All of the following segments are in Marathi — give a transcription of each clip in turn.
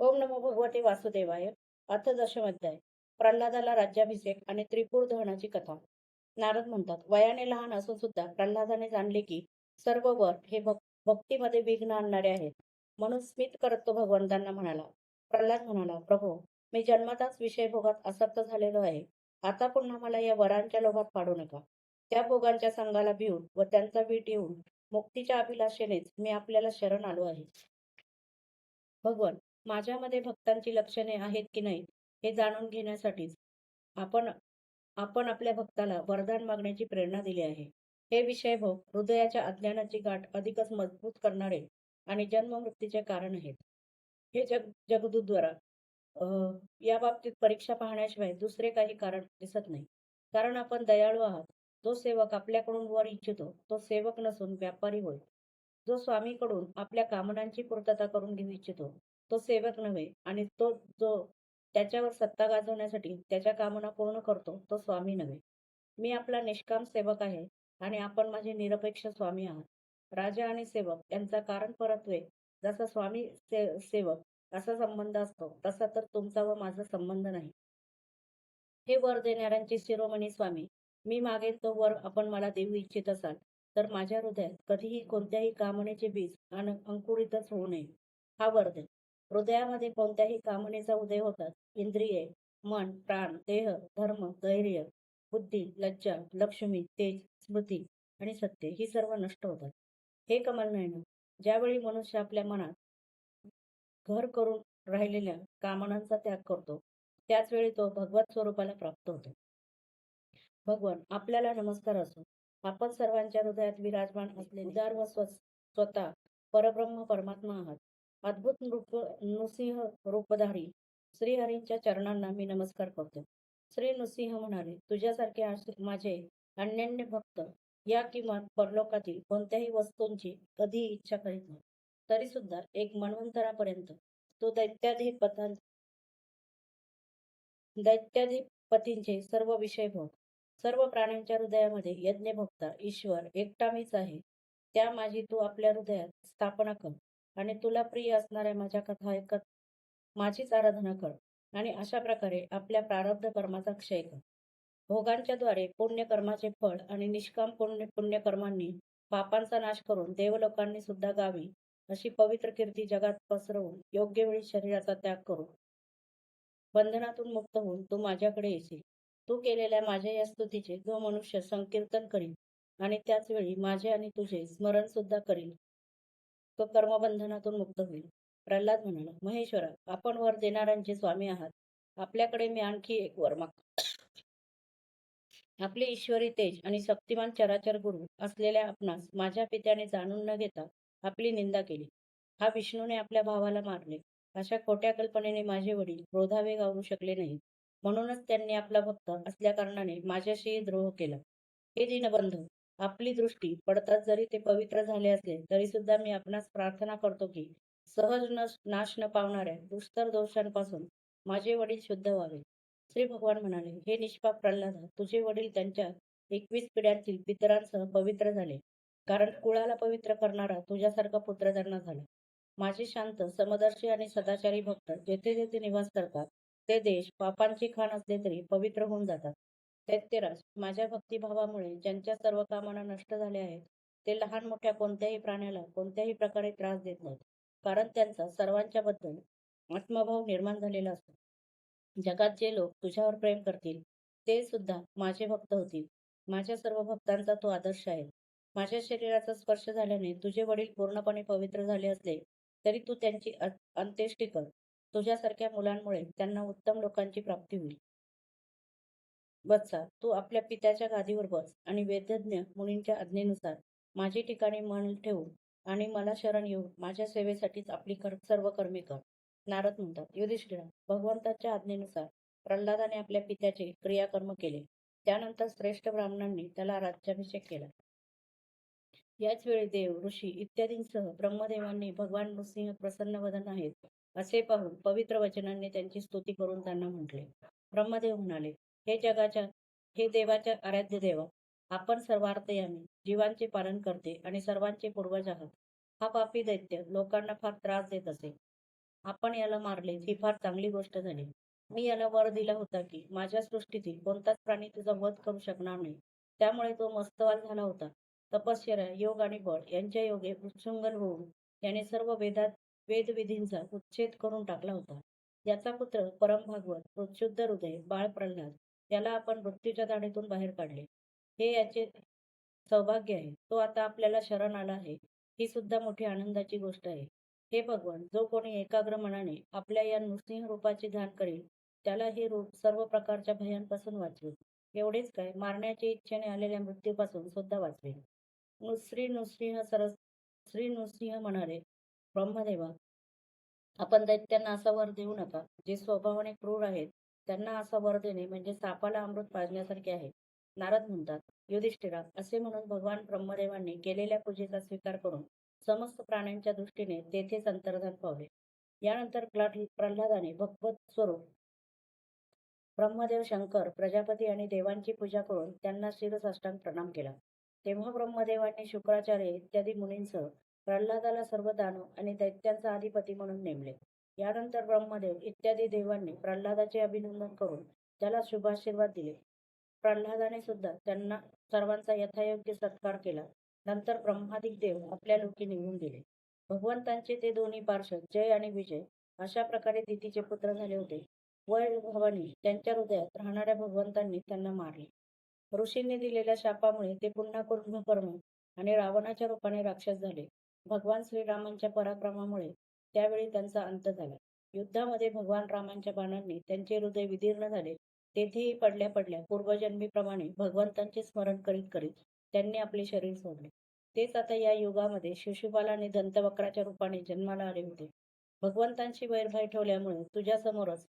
ओम नमो भगवते वासुदेवाय. अथ दशम अध्याय. प्रल्हादाला राज्याभिषेक आणि त्रिपूर दहनाची कथा. नारद म्हणतात, वयाने लहान असून सुद्धा प्रल्हादाने जाणले की सर्व वर हे भक्तीमध्ये विघ्न आणणारे आहेत. म्हणून स्मित करत तो भगवंतांना म्हणाला. प्रल्हाद म्हणाला, प्रभो, मी जन्मताच विषय भोगात आसक्त झालेलो आहे. आता पुन्हा मला या वरांच्या लोभात पाडू नका. त्या भोगांच्या संघाला भिवून व त्यांचा वीट येऊन मुक्तीच्या अभिलाषेनेच मी आपल्याला शरण आलो आहे. भगवान, माझ्यामध्ये भक्तांची लक्षणे आहेत की नाही हे जाणून घेण्यासाठीच आपण आपण आपल्या भक्ताला वरदान मागण्याची प्रेरणा दिली आहे. हे विषयभोग हृदयाच्या अज्ञानाची गाठ अधिकच मजबूत करणारे आणि जन्ममृत्यूचे कारण आहेत. हे जगदूद्वारा या बाबतीत परीक्षा पाहण्याशिवाय दुसरे काही कारण दिसत नाही. कारण आपण दयाळू आहात. जो सेवक आपल्याकडून वर इच्छितो तो सेवक नसून व्यापारी होय. जो स्वामीकडून आपल्या कामनांची पूर्तता करून घेऊ इच्छितो तो सेवक नव्हे, आणि तो जो त्याच्यावर सत्ता गाजवण्यासाठी त्याच्या कामना पूर्ण करतो तो स्वामी नव्हे. मी आपला निष्काम सेवक आहे आणि आपण माझे निरपेक्ष स्वामी आहात. राजा आणि सेवक यांचा कारण परत्वे जसा स्वामी सेवक असा संबंध असतो, तसा तर तुमचा व माझा संबंध नाही. हे वर देणाऱ्यांचे शिरोमणी स्वामी, मी मागेल तो वर आपण मला देऊ इच्छित असाल तर माझ्या हृदयात कधीही कोणत्याही कामनेचे बीज अंकुरितच होऊ नये, हा वर दे. हृदयामध्ये कोणत्याही कामनेचा उदय होताच इंद्रिये, मन, प्राण, देह, धर्म, धैर्य, बुद्धी, लज्जा, लक्ष्मी, तेज, स्मृती आणि सत्य ही सर्व नष्ट होतात. हे कमलनयन, ज्यावेळी मनुष्य आपल्या मनात घर करून राहिलेल्या कामनांचा त्याग करतो, त्याच वेळी तो भगवत स्वरूपाला प्राप्त होतो. भगवान, आपल्याला नमस्कार असो. आपण सर्वांच्या हृदयात विराजमान असलेले उदार व स्वतः परब्रह्म परमात्मा आहात. अद्भुत नृसिंह रूपधारी श्रीहरींच्या चरणांना मी नमस्कार करतो. श्री नृसिंह म्हणाले, तुझ्यासारखे माझे अनन्य भक्त या किमान परलोकातील कोणत्याही वस्तूंची कधीही इच्छा करीत नाही. तरी सुद्धा एक मन्वंतरापर्यंत तो दैत्याधिपतींचे सर्व विषय भोग. सर्व प्राण्यांच्या हृदयामध्ये यज्ञभोक्ता ईश्वर एकटा मीच आहे. त्या माझी तू आपल्या हृदयात स्थापना कर आणि तुला प्रिय असणाऱ्या माझ्या कथा ऐकत माझीच आराधना कर आणि अशा प्रकारे आपल्या प्रारब्ध कर्माचा क्षय कर. भोगांच्या द्वारे पुण्यकर्माचे फळ आणि निष्काम पुण्यकर्मांनी पापांचा नाश करून देवलोकांनी सुद्धा गावी अशी पवित्र कीर्ती जगात पसरवून योग्य वेळी शरीराचा त्याग करू बंधनातून मुक्त होऊन तू माझ्याकडे येशील. तू केलेल्या माझ्या या स्तुतीचे जो मनुष्य संकीर्तन करील आणि त्याच वेळी माझे आणि तुझे स्मरण सुद्धा करील तो कर्मबंधनातून मुक्त होईल. प्रल्हाद म्हणाला, महेश्वरा, आपण वर देणाऱ्यांचे स्वामी आहात. आपल्याकडे मी आणखी एक वर मागतो. आपले ईश्वरी तेज आणि शक्तिमान चराचर गुरु असलेल्या आपणास माझ्या पित्याने जाणून न घेता आपली निंदा केली. हा विष्णूने आपल्या भावाला मारले. अशा खोट्या कल्पनेने माझे वडील क्रोधावेग आवरू शकले नाहीत. म्हणूनच त्यांनी आपला भक्त असल्या कारणाने माझ्याशी द्रोह केला. हे दीनबंधू, आपली दृष्टी पडताच जरी ते पवित्र झाले असले तरी सुद्धा मी आपणास प्रार्थना करतो की सहज नाश न पावणाऱ्या दुष्टर दोषांपासून माझे वडील शुद्ध व्हावे. श्री भगवान म्हणाले, हे निष्पाप प्रल्हादा, तुझे वडील त्यांच्या 21 पिढ्यांतील पितरांसह पवित्र झाले, कारण कुळाला पवित्र करणारा तुझ्यासारखा पुत्र त्यांना झाला. माझे शांत, समदर्शी आणि सदाचारी भक्त जेथे जेथे निवास करतात ते देश पापांची खाण असले तरी पवित्र होऊन जातात. दैत्यराज, माझ्या भक्तिभावामुळे ज्यांच्या सर्व कामना नष्ट झाल्या आहेत ते लहान मोठ्या कोणत्याही प्राण्याला कोणत्याही प्रकारे त्रास देत नाहीत, कारण त्यांचा सर्वांच्या बद्दल आत्मभाव निर्माण झालेला असतो. जगात जे लोक तुझ्यावर प्रेम करतील ते सुद्धा माझे भक्त होतील. माझ्या सर्व भक्तांचा तो आदर्श आहे. माझ्या शरीराचा स्पर्श झाल्याने तुझे वडील पूर्णपणे पवित्र झाले असले तरी तू त्यांची अंत्येष्टी कर. तुझ्यासारख्या मुलांमुळे त्यांना उत्तम लोकांची प्राप्ती होईल. वत्सा, तू आपल्या पित्याच्या गादीवर बस आणि वेदज्ञ मुनींच्या आज्ञेनुसार माझी ठिकाणी मन ठेवून आणि मला शरण येऊन माझ्या सेवेसाठीच आपली सर्व कर्मे कर. नारद म्हणतात, युधिष्ठिरा, भगवंताच्या आज्ञेनुसार प्रल्हादाने आपल्या पित्याचे क्रियाकर्म केले. त्यानंतर श्रेष्ठ ब्राह्मणांनी त्याला राज्याभिषेक केला. याच वेळी देव, ऋषी इत्यादींसह ब्रह्मदेवांनी भगवान नृसिंह प्रसन्न वदन आहेत असे पाहून पवित्र वचनांनी त्यांची स्तुती करून त्यांना म्हटले. ब्रह्मदेव म्हणाले, हे देवाच्या आराध्य देवा, आपण सर्वार्थयामी जीवांचे पालन करते आणि सर्वांचे पूर्वज आहात. हा पापी दैत्य लोकांना फार त्रास देत असे. आपण याला मारले ही फार चांगली गोष्ट झाली. मी याला वर दिला होता की माझ्या सृष्टीतील कोणताच प्राणी तुझा वध करू शकणार नाही. त्यामुळे तो मस्तवाल झाला होता. तपश्चर्या, योग आणि बळ यांच्या योगे उत्सुंगन होऊन त्याने सर्व वेदविधींचा उच्छेद करून टाकला होता. याचा पुत्र परम भागवत शुद्ध हृदय बाळ प्रल्हाद याला आपण मृत्यूच्या दाढेतून बाहेर काढले. हे याचे सौभाग्य आहे. तो आता आपल्याला शरण आला आहे. ही सुद्धा मोठी आनंदाची गोष्ट आहे. हे भगवान, जो कोणी एकाग्र मनाने आपल्या या नृसिंह रूपाचे ध्यान करेल, त्याला हे रूप सर्व प्रकारच्या भयांपासून वाचवेल. एवढेच काय, मारण्याच्या इच्छेने आलेल्या मृत्यूपासून सुद्धा वाचवेल. श्री नृसिंह म्हणाले, ब्रह्मदेवा, आपण दैत्यांना असा वर देऊ नका. जे स्वभावाने क्रूर आहेत, त्यांना असा वर देणे म्हणजे सापाला अमृत पाजण्यासारखे आहे. नारद म्हणतात, युधिष्ठिरा, असे म्हणून भगवान ब्रह्मदेवांनी केलेल्या पूजेचा स्वीकार करून समस्त प्राण्यांच्या दृष्टीने तेथेच अंतर्धान पावले. यानंतर प्रल्हादाने भगवत स्वरूप ब्रह्मदेव, शंकर, प्रजापती आणि देवांची पूजा करून त्यांना शिरसाष्टांग प्रणाम केला. तेव्हा ब्रह्मदेवांनी शुक्राचार्य इत्यादी मुनींसह प्रल्हादाला सर्व दानव आणि दैत्यांचा अधिपती म्हणून नेमले. यानंतर ब्रह्मदेव इत्यादी देवांनी प्रल्हादाचे अभिनंदन करून त्याला शुभाशीर्वाद दिले. प्रल्हादाने सुद्धा त्यांना सर्वांचा यथायोग्य सत्कार केला. नंतर ब्रह्मादिक देव आपल्या लोकी निघून गेले. भगवंतांचे ते दोन्ही पार्षद जय आणि विजय अशा प्रकारे दितीचे पुत्र झाले होते. वैभवाने त्यांच्या हृदयात राहणाऱ्या भगवंतांनी त्यांना मारले. ऋषींनी दिलेल्या शापामुळे ते पुन्हा कुंभकर्ण आणि रावणाच्या रूपाने राक्षस झाले. भगवान श्रीरामांच्या पराक्रमामुळे त्यावेळी त्यांचा अंत झाला. युद्धामध्ये भगवान रामांच्या बाणांनी त्यांचे हृदय विदीर्ण झाले. तेथेही पडल्या पडल्या पूर्वजन्मीप्रमाणे भगवंतांचे स्मरण करीत करीत त्यांनी आपले शरीर सोडले. तेच आता या युगामध्ये शिशुपाल आणि दंतवक्राच्या रूपाने जन्माला आले होते. भगवंतांशी वैरभाव ठेवल्यामुळे तुझ्या समोरच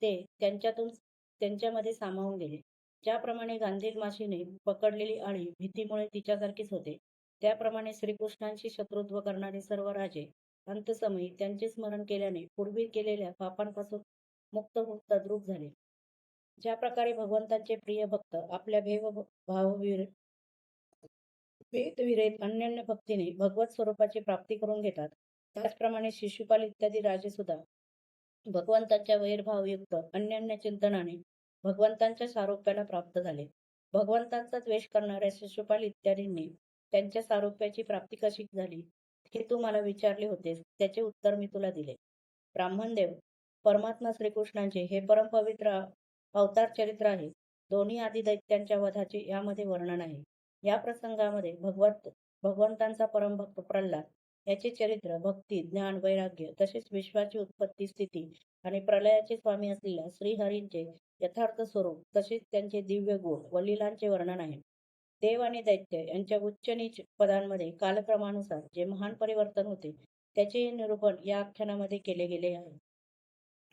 ते त्यांच्यामध्ये सामावून गेले. ज्याप्रमाणे गांधील माशीने पकडलेली आळी भीतीमुळे तिच्यासारखीच होते, त्याप्रमाणे श्रीकृष्णांशी शत्रुत्व करणारे सर्व राजे अंतसमयी त्यांचे स्मरण केल्याने पूर्वी केलेल्या पापांपासून मुक्त होऊन तद्रूप झाले. ज्या प्रकारे भगवंतांचे प्रिय भक्त आपल्या वेदविरेत अन्योन्य भक्तीने भगवत स्वरूपाची प्राप्ती करून घेतात, त्याचप्रमाणे शिशुपाल इत्यादी राजे सुद्धा भगवंतांच्या वैरभावयुक्त अन्योन्य चिंतनाने भगवंतांच्या सारूप्याला प्राप्त झाले. भगवंतांचा द्वेष करणाऱ्या शिशुपाल इत्यादींनी त्यांच्या सारूप्याची प्राप्ती कशी झाली हे तू मला विचारले होतेस, त्याचे उत्तर मी तुला दिले. ब्राह्मणदेव, परमात्मा श्रीकृष्णांचे हे परमपवित्र अवतार चरित्र आहे. दोन्ही आदी दैत्यांच्या वधाचे यामध्ये वर्णन आहे. या प्रसंगामध्ये भगवंतांचा परमभक्त प्रल्हाद याचे चरित्र, भक्ती, ज्ञान, वैराग्य तसेच विश्वाची उत्पत्ती, स्थिती आणि प्रलयाचे स्वामी असलेल्या श्रीहरींचे यथार्थ स्वरूप तसेच त्यांचे दिव्य गुण व लीलांचे वर्णन आहे. देव आणि दैत्य यांच्या उच्च नीच पदांमध्ये कालक्रमानुसार जे महान परिवर्तन होते त्याचे निरूपण या आख्यानामध्ये केले गेले आहे.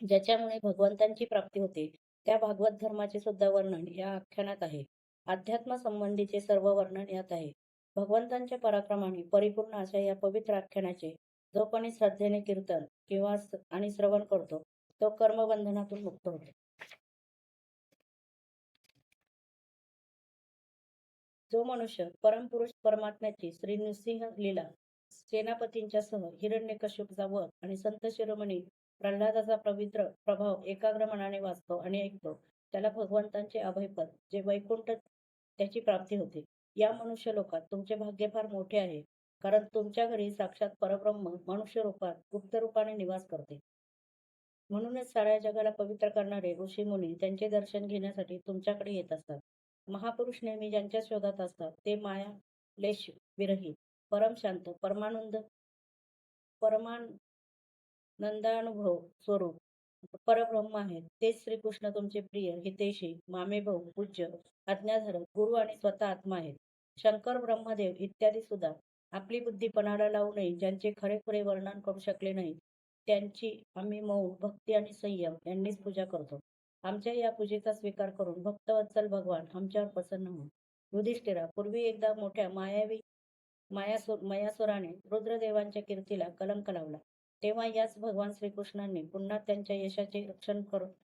ज्याच्यामुळे भगवंतांची प्राप्ती होते त्या भागवत धर्माचे सुद्धा वर्णन या आख्यानात आहे. अध्यात्म संबंधीचे सर्व वर्णन यात आहे. भगवंतांच्या पराक्रमाने परिपूर्ण अशा या पवित्र आख्यानाचे जो कोणी श्रद्धेने कीर्तन आणि श्रवण करतो तो कर्मबंधनातून मुक्त होतो. जो मनुष्य परमपुरुष परमात्म्याची श्री नृसिंह लीला सेनापतींच्या सह हिरण्यकश्यपूचा वध आणि संत शिरोमणी प्रल्हादाचा पवित्र प्रभाव एकाग्र मनाने वाचतो आणि ऐकतो, त्याला भगवंतांचे अभयपद जे वैकुंठ त्याची प्राप्ती होते. या मनुष्य लोकात तुमचे भाग्य फार मोठे आहे, कारण तुमच्या घरी साक्षात परब्रह्म मनुष्य रूपात गुप्त रूपाने निवास करते. म्हणूनच साऱ्या जगाला पवित्र करणारे ऋषी मुनी त्यांचे दर्शन घेण्यासाठी तुमच्याकडे येत असतात. महापुरुष नेहमी ज्यांच्या शोधात असतात ते माया लेश विरहित परमशांत परमानंदानुभव स्वरूप परब्रह्म आहेत. तेच श्रीकृष्ण तुमचे प्रिय हितेशी मामेभाऊ पूज्य आज्ञाधारक गुरु आणि स्वतः आत्मा आहेत. शंकर, ब्रह्मदेव इत्यादी सुद्धा आपली बुद्धी पणाला लावू नये ज्यांचे खरेखुरे वर्णन करू शकले नाही, त्यांची आम्ही मौन भक्ती आणि संयम यांनीच पूजा करतो. आमच्या या पूजेचा स्वीकार करून भक्तवत्सल भगवान आमच्यावर प्रसन्न होऊन युधिष्ठिरा, पूर्वी एकदा मोठ्या मयासुराने रुद्रदेवांच्या कीर्तीला कलंक लावला. तेव्हा याच भगवान श्रीकृष्णांनी पुन्हा त्यांच्या यशाचे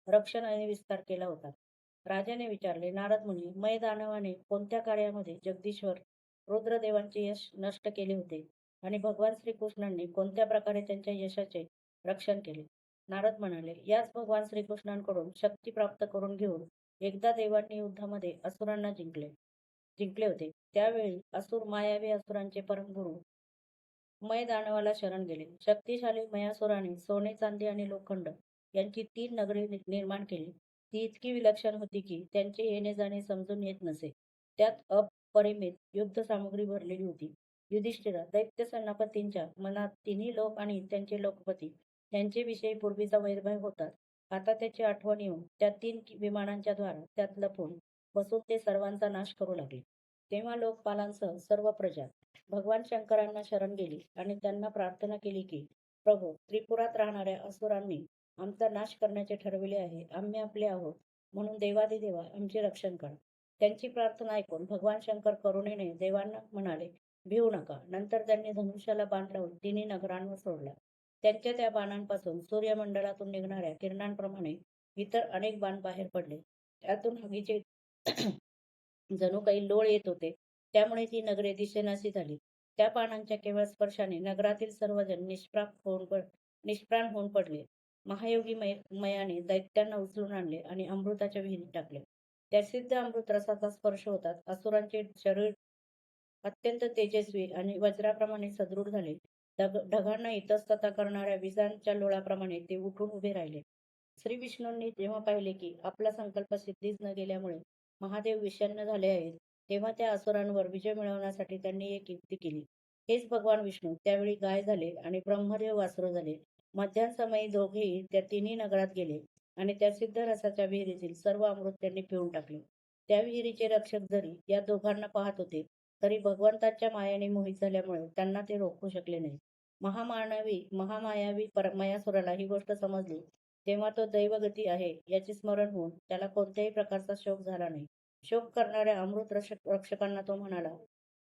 रक्षण आणि विस्तार केला होता. राजाने विचारले, नारद मुनी, मय दानवाने कोणत्या कार्यामध्ये जगदीश्वर रुद्रदेवांचे यश नष्ट केले होते आणि भगवान श्रीकृष्णांनी कोणत्या प्रकारे त्यांच्या यशाचे रक्षण केले. नारद म्हणाले, याच भगवान श्रीकृष्णांकडून शक्ती प्राप्त करून घेऊन एकदा देवांनी युद्धामध्ये असुरांना जिंकले होते. त्यावेळी मायावी असुरांचे परमगुरु मय दानवाला शरण गेले. शक्तिशाली मयासुराने सोने, चांदी आणि लोखंड यांची 3 नगरे निर्माण केली. ती इतकी विलक्षण होती की त्यांचे येणे जाणे समजून येत नसे. त्यात अपरिमित युद्ध सामग्री भरलेली होती. युधिष्ठिरा, दैत्य सेनापतींच्या मनात तिन्ही लोक आणि त्यांचे लोकपती यांच्याविषयी पूर्वीचा वैरभय होता. आता त्याची आठवण येऊन त्या 3 विमानांच्या द्वारा त्यात लपून बसून ते सर्वांचा नाश करू लागले. तेव्हा लोकपालांसह सर्व प्रजा भगवान शंकरांना शरण गेली आणि त्यांना प्रार्थना केली की, प्रभू, त्रिपुरात राहणाऱ्या असुरांनी आमचा नाश करण्याचे ठरविले आहे. आम्ही आपले आहोत, म्हणून देवादिदेवा आमचे रक्षण करा. त्यांची प्रार्थना ऐकून भगवान शंकर करुणेने देवांना म्हणाले, भिवू नका. नंतर त्यांनी धनुष्याला बाण लावून तिन्ही नगरांवर सोडला. त्यांच्या त्या बाणांपासून सूर्यमंडळातून निघणाऱ्या किरणांप्रमाणे इतर अनेक बाण बाहेर पडले. त्यातून हवेचे जणू काही लोळ येत होते. त्यामुळे ती नगरे दिसेनाशी झाली. त्या बाणांच्या केवळ स्पर्शाने नगरातील सर्वजण निष्प्राण होऊन पडले. महायोगी मयाने दैत्यांना उचलून आणले आणि अमृताच्या विहिरीत टाकले. त्या सिद्ध अमृत रसाचा स्पर्श होताच असुरांचे शरीर अत्यंत तेजस्वी आणि वज्राप्रमाणे सदृढ झाले. ढगांना इतस्ततः करणाऱ्या विजांच्या लोळाप्रमाणे ते उठून उभे राहिले. श्री विष्णूंनी जेव्हा पाहिले की आपला संकल्प सिद्धीच न गेल्यामुळे महादेव विषण्ण झाले आहेत, तेव्हा त्या असुरांवर विजय मिळवण्यासाठी त्यांनी एक युक्ती केली. हेच भगवान विष्णू त्यावेळी गाय झाले आणि ब्रह्मदेव वासरू झाले. मध्याह्नसमयी दोघेही त्या तिन्ही नगरात गेले आणि त्या सिद्ध रसाच्या विहिरीतील सर्व अमृत त्यांनी पिऊन टाकले. त्या विहिरीचे रक्षक जरी या दोघांना पाहत होते, तरी भगवंताच्या मायेने मोहित झाल्यामुळे त्यांना ते रोखू शकले नाही. महामायावी मयासुराला ही गोष्ट समजली, तेव्हा तो दैवगती आहे याचे स्मरण होऊन त्याला कोणत्याही प्रकारचा शोक झाला नाही. शोक करणाऱ्या अमृत रक्षकांना तो म्हणाला,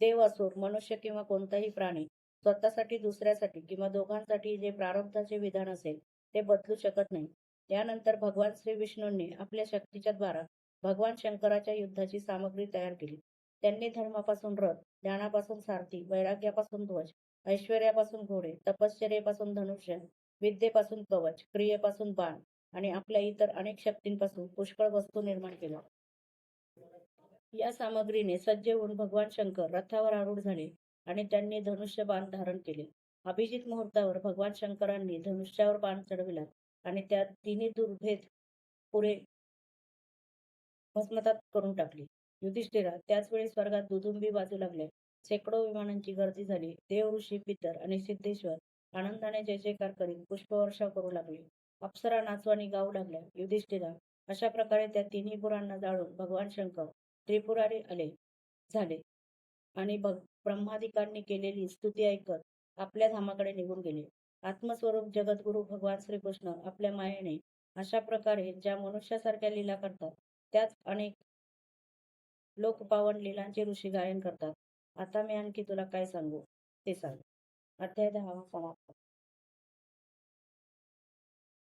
देव, असुर, मनुष्य किंवा कोणताही प्राणी स्वतःसाठी, दुसऱ्यासाठी किंवा दोघांसाठी जे प्रारब्धाचे विधान असेल ते बदलू शकत नाही. त्यानंतर भगवान श्री विष्णूंनी आपल्या शक्तीच्या द्वारा भगवान शंकराच्या युद्धाची सामग्री तयार केली. त्यांनी धर्मापासून रथ, ज्ञानापासून सारथी, वैराग्यापासून ध्वज, ऐश्वर्यापासून घोडे, तपश्चर्येपासून धनुष्य, विद्येपासून कवच, क्रियेपासून बाण आणि आपल्या इतर अनेक शक्तींपासून पुष्कळ वस्तू निर्माण केल्या. या सामग्रीने सज्ज होऊन भगवान शंकर रथावर आरूढ झाले आणि त्यांनी धनुष्य बाण धारण केले. अभिजित मुहूर्तावर भगवान शंकरांनी धनुष्यावर बाण चढविला आणि त्या तिन्ही दुर्भेद पुरे भस्मसात करून टाकली. युधिष्ठिरा, त्याच वेळी स्वर्गात दुदुंबी वाजू लागल्या. शेकडो विमानांची गर्दी झाली. देव, ऋषी, पितर आणि सिद्धेश्वर आनंदाने जय जयकार करीत पुष्पवर्षाव करू लागले. अप्सरा नाचू आणि गाऊ लागल्या. युधिष्ठिरा, अशा प्रकारे त्या तिन्ही पुरांना जाळून भगवान शंकर त्रिपुरारी झाले आणि ब्रह्मादिकांनी केलेली स्तुती ऐकत आपल्या धामाकडे निघून गेले. आत्मस्वरूप जगद्गुरु भगवान श्रीकृष्ण आपल्या मायेने अशा प्रकारे ज्या मनुष्यासारख्या लीला करतात, त्याच अनेक लोकपावन लीलांचे ऋषी गायन करतात. आता मी आणखी तुला काय सांगू ते सांग. अध्याय 10 समाप्त.